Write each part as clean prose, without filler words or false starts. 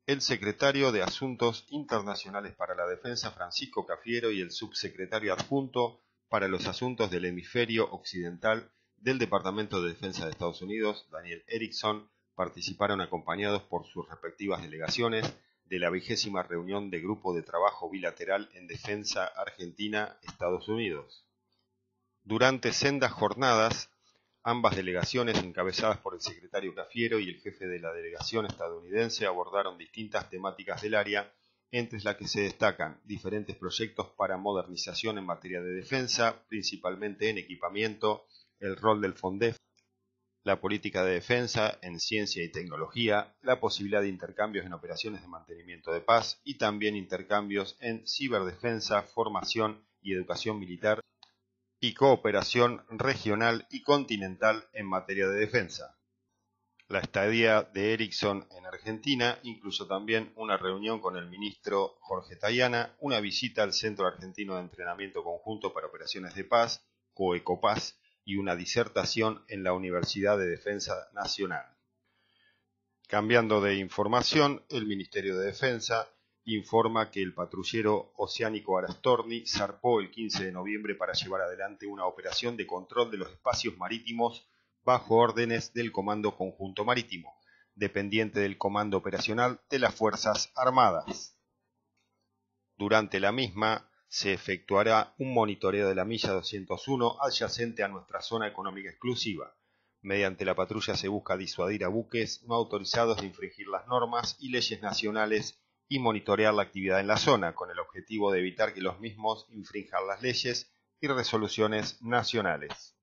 el secretario de Asuntos Internacionales para la Defensa, Francisco Cafiero, y el subsecretario adjunto para los asuntos del hemisferio occidental del Departamento de Defensa de Estados Unidos, Daniel Erickson, participaron acompañados por sus respectivas delegaciones de la 20ª reunión de Grupo de Trabajo Bilateral en Defensa Argentina-Estados Unidos. Durante sendas jornadas, ambas delegaciones, encabezadas por el secretario Cafiero y el jefe de la delegación estadounidense, abordaron distintas temáticas del área, entre las que se destacan diferentes proyectos para modernización en materia de defensa, principalmente en equipamiento, el rol del FONDEF, la política de defensa en ciencia y tecnología, la posibilidad de intercambios en operaciones de mantenimiento de paz y también intercambios en ciberdefensa, formación y educación militar y cooperación regional y continental en materia de defensa. La estadía de Erickson en Argentina incluyó también una reunión con el ministro Jorge Tayana, una visita al Centro Argentino de Entrenamiento Conjunto para Operaciones de Paz, COECOPAS, y una disertación en la Universidad de Defensa Nacional. Cambiando de información, el Ministerio de Defensa informa que el patrullero oceánico Arastorni zarpó el 15 de noviembre para llevar adelante una operación de control de los espacios marítimos bajo órdenes del Comando Conjunto Marítimo, dependiente del Comando Operacional de las Fuerzas Armadas. Durante la misma, se efectuará un monitoreo de la milla 201 adyacente a nuestra zona económica exclusiva. Mediante la patrulla se busca disuadir a buques no autorizados de infringir las normas y leyes nacionales y monitorear la actividad en la zona, con el objetivo de evitar que los mismos infrinjan las leyes y resoluciones nacionales.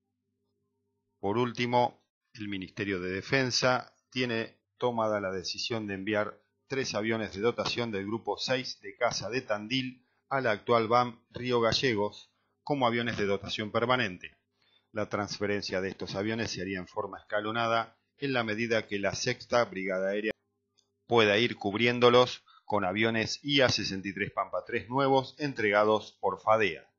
Por último, el Ministerio de Defensa tiene tomada la decisión de enviar 3 aviones de dotación del Grupo 6 de caza de Tandil a la actual BAM Río Gallegos como aviones de dotación permanente. La transferencia de estos aviones se haría en forma escalonada en la medida que la 6ª Brigada Aérea pueda ir cubriéndolos con aviones IA-63 Pampa III nuevos entregados por FADEA.